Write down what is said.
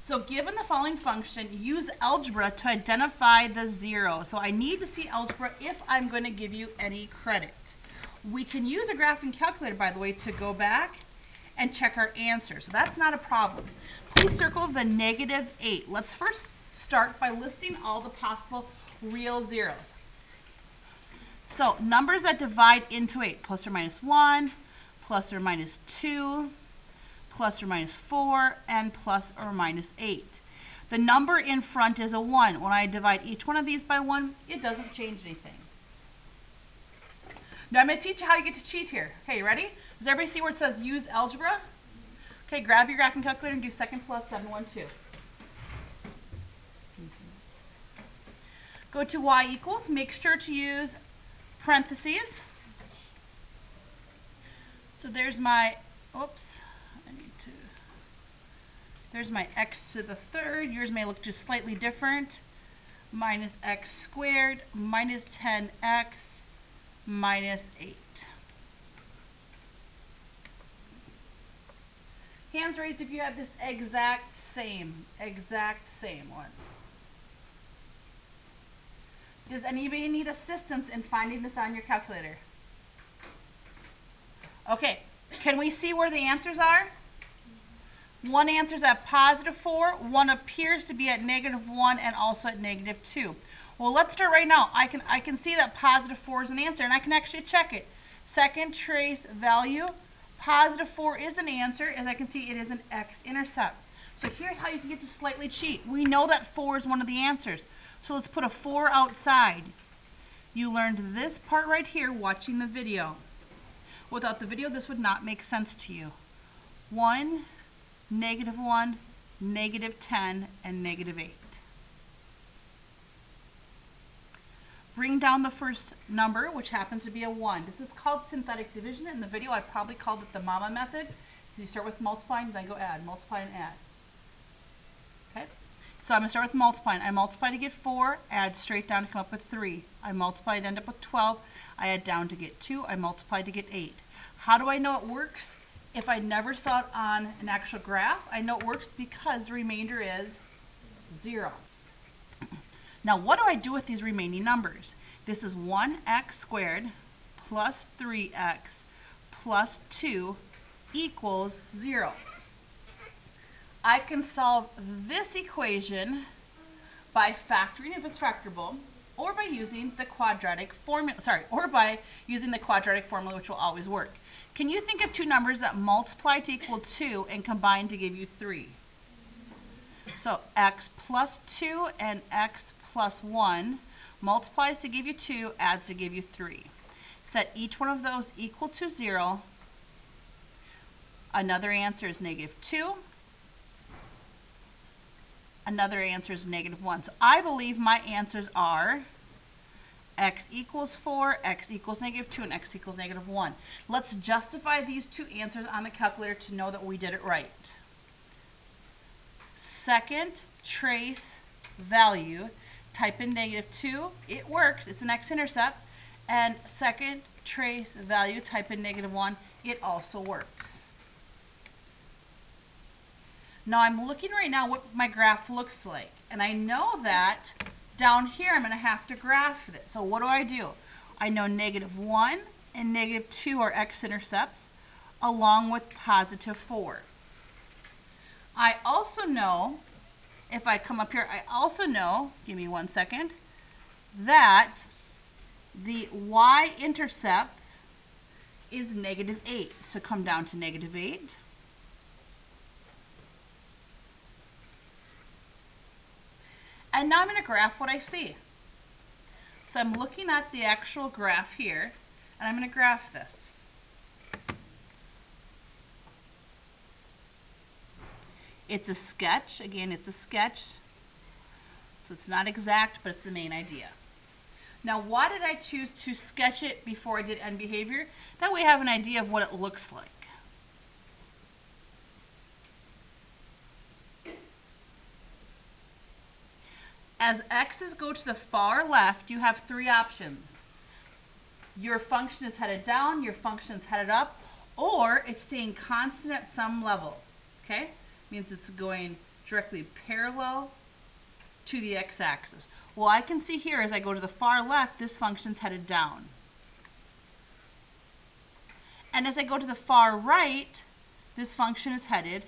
So given the following function, use algebra to identify the zero. So I need to see algebra if I'm going to give you any credit. We can use a graphing calculator, by the way, to go back and check our answer. So that's not a problem. Please circle the -8. Let's first start by listing all the possible real zeros. So numbers that divide into 8, plus or minus 1, plus or minus 2, plus or minus 4, and plus or minus 8. The number in front is a 1. When I divide each one of these by 1, it doesn't change anything. Now I'm going to teach you how you get to cheat here. Okay, you ready? Does everybody see where it says use algebra? Okay, grab your graphing calculator and do second plus 712. Go to y equals. Make sure to use parentheses. So there's my, oops. There's my x to the third. Yours may look just slightly different. Minus x squared minus 10x minus 8. Hands raised if you have this exact same one. Does anybody need assistance in finding this on your calculator? Okay, can we see where the answers are? One answer is at +4, one appears to be at -1, and also at -2. Well, let's start right now. I can see that +4 is an answer, and I can actually check it. Second trace value, +4 is an answer. As I can see, it is an x-intercept. So here's how you can get to slightly cheat. We know that 4 is one of the answers. So let's put a 4 outside. You learned this part right here watching the video. Without the video, this would not make sense to you. 1, -1, -10, and -8. Bring down the first number, which happens to be a 1. This is called synthetic division. In the video, I probably called it the mama method. You start with multiplying, then go add, multiply and add. Okay? So I'm going to start with multiplying. I multiply to get 4, add straight down to come up with 3. I multiply to end up with 12. I add down to get 2. I multiply to get 8. How do I know it works? If I never saw it on an actual graph, I know it works because the remainder is 0. Now, what do I do with these remaining numbers? This is 1x squared plus 3x plus 2 equals 0. I can solve this equation by factoring if it's factorable, or by using the quadratic formula, which will always work. Can you think of two numbers that multiply to equal 2 and combine to give you 3? So x plus 2 and x plus 1 multiplies to give you 2, adds to give you 3. Set each one of those equal to 0. Another answer is -2. Another answer is -1. So I believe my answers are x equals 4, x equals -2, and x equals -1. Let's justify these two answers on the calculator to know that we did it right. Second trace value, type in -2. It works. It's an x-intercept. And second trace value, type in -1. It also works. Now I'm looking right now what my graph looks like. And I know that down here I'm going to have to graph it. So what do? I know -1 and -2 are x-intercepts, along with +4. I also know, if I come up here, I also know, give me 1 second, that the y-intercept is -8. So come down to -8. And now I'm going to graph what I see. So I'm looking at the actual graph here, and I'm going to graph this. It's a sketch. Again, it's a sketch. So it's not exact, but it's the main idea. Now, why did I choose to sketch it before I did end behavior? That way I have an idea of what it looks like. As x's go to the far left, you have 3 options. Your function is headed down, your function is headed up, or it's staying constant at some level. Okay? Means it's going directly parallel to the x-axis. Well, I can see here as I go to the far left, this function's headed down. And as I go to the far right, this function is headed